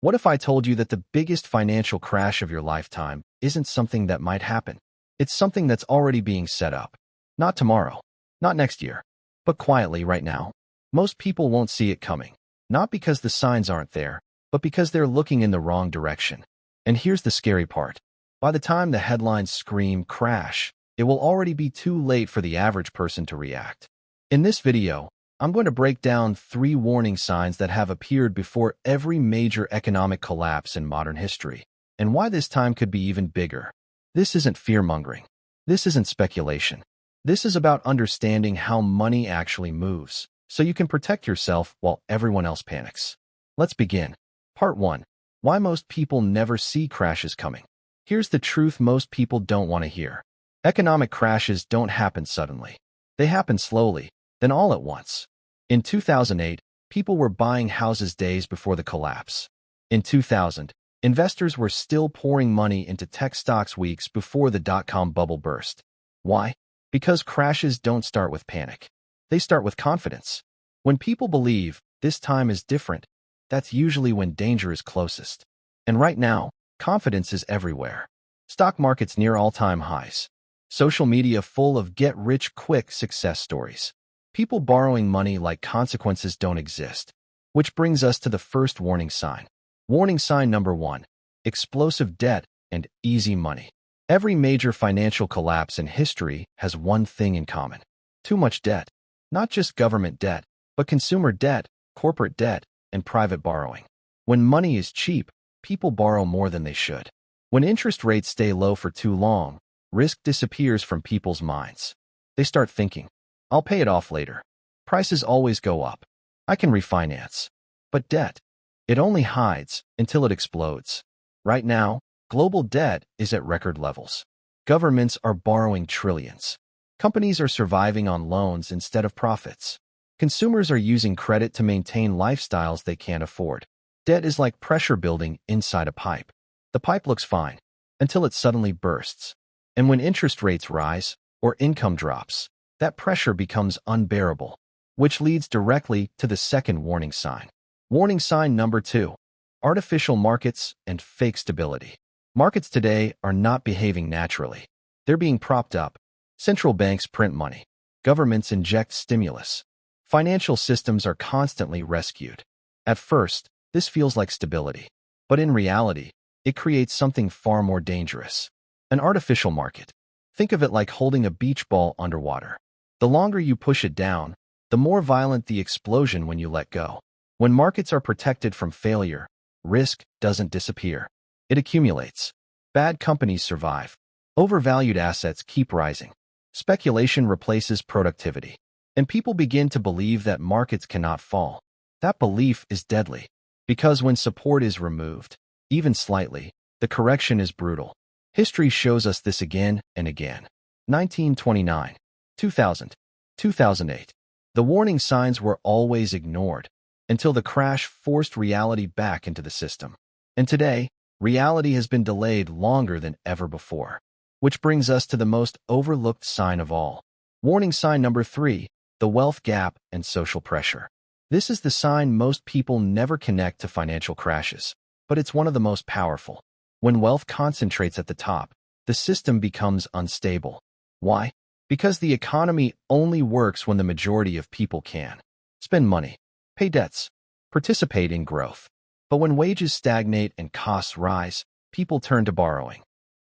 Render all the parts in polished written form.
What if I told you that the biggest financial crash of your lifetime isn't something that might happen? It's something that's already being set up. Not tomorrow, not next year, but quietly right now. Most people won't see it coming, not because the signs aren't there, but because they're looking in the wrong direction. And here's the scary part. By the time the headlines scream crash, it will already be too late for the average person to react. In this video, I'm going to break down 3 warning signs that have appeared before every major economic collapse in modern history, and why this time could be even bigger. This isn't fear-mongering. This isn't speculation. This is about understanding how money actually moves, so you can protect yourself while everyone else panics. Let's begin. Part 1. Why most people never see crashes coming. Here's the truth most people don't want to hear. Economic crashes don't happen suddenly. They happen slowly, then all at once. In 2008, people were buying houses days before the collapse. In 2000, investors were still pouring money into tech stocks weeks before the dot-com bubble burst. Why? Because crashes don't start with panic. They start with confidence. When people believe this time is different, that's usually when danger is closest. And right now, confidence is everywhere. Stock markets near all-time highs. Social media full of get-rich-quick success stories. People borrowing money like consequences don't exist. Which brings us to the first warning sign. Warning sign number 1. Explosive debt and easy money. Every major financial collapse in history has one thing in common. Too much debt. Not just government debt, but consumer debt, corporate debt, and private borrowing. When money is cheap, people borrow more than they should. When interest rates stay low for too long, risk disappears from people's minds. They start thinking, I'll pay it off later. Prices always go up. I can refinance. But debt, it only hides until it explodes. Right now, global debt is at record levels. Governments are borrowing trillions. Companies are surviving on loans instead of profits. Consumers are using credit to maintain lifestyles they can't afford. Debt is like pressure building inside a pipe. The pipe looks fine until it suddenly bursts. And when interest rates rise or income drops, that pressure becomes unbearable, which leads directly to the second warning sign. Warning sign number 2. Artificial markets and fake stability. Markets today are not behaving naturally. They're being propped up. Central banks print money. Governments inject stimulus. Financial systems are constantly rescued. At first, this feels like stability. But in reality, it creates something far more dangerous. An artificial market. Think of it like holding a beach ball underwater. The longer you push it down, the more violent the explosion when you let go. When markets are protected from failure, risk doesn't disappear. It accumulates. Bad companies survive. Overvalued assets keep rising. Speculation replaces productivity. And people begin to believe that markets cannot fall. That belief is deadly. Because when support is removed, even slightly, the correction is brutal. History shows us this again and again. 1929, 2000, 2008. The warning signs were always ignored until the crash forced reality back into the system. And today, reality has been delayed longer than ever before. Which brings us to the most overlooked sign of all. Warning sign number 3, the wealth gap and social pressure. This is the sign most people never connect to financial crashes, but it's one of the most powerful. When wealth concentrates at the top, the system becomes unstable. Why? Because the economy only works when the majority of people can spend money, pay debts, participate in growth. But when wages stagnate and costs rise, people turn to borrowing.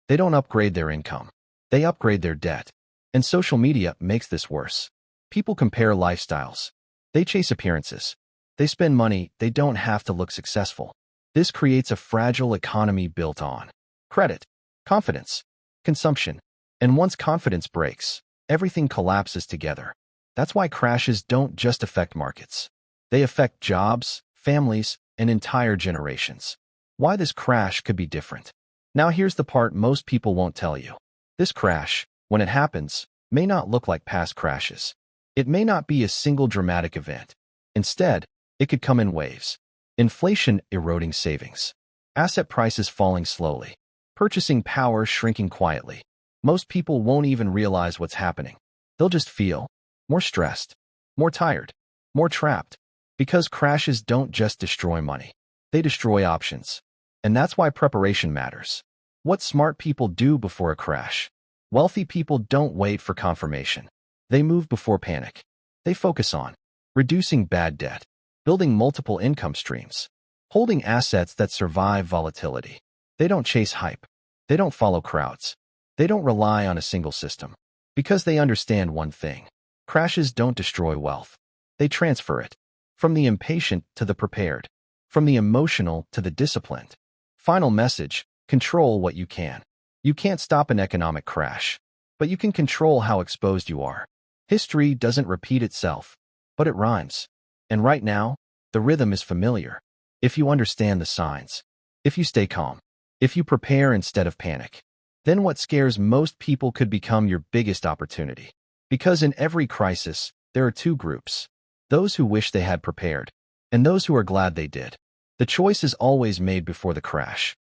They don't upgrade their income. They upgrade their debt. And social media makes this worse. People compare lifestyles. They chase appearances. They spend money they don't have to look successful. This creates a fragile economy built on credit, confidence, consumption. And once confidence breaks, everything collapses together. That's why crashes don't just affect markets. They affect jobs, families, and entire generations. Why this crash could be different. Now here's the part most people won't tell you. This crash, when it happens, may not look like past crashes. It may not be a single dramatic event. Instead, it could come in waves. Inflation eroding savings. Asset prices falling slowly. Purchasing power shrinking quietly. Most people won't even realize what's happening. They'll just feel more stressed, more tired, more trapped. Because crashes don't just destroy money. They destroy options. And that's why preparation matters. What smart people do before a crash. Wealthy people don't wait for confirmation. They move before panic. They focus on reducing bad debt, building multiple income streams, holding assets that survive volatility. They don't chase hype. They don't follow crowds. They don't rely on a single system. Because they understand one thing. Crashes don't destroy wealth. They transfer it. From the impatient to the prepared. From the emotional to the disciplined. Final message, control what you can. You can't stop an economic crash, but you can control how exposed you are. History doesn't repeat itself, but it rhymes. And right now, the rhythm is familiar. If you understand the signs, if you stay calm, if you prepare instead of panic, then what scares most people could become your biggest opportunity. Because in every crisis, there are two groups. Those who wish they had prepared, and those who are glad they did. The choice is always made before the crash.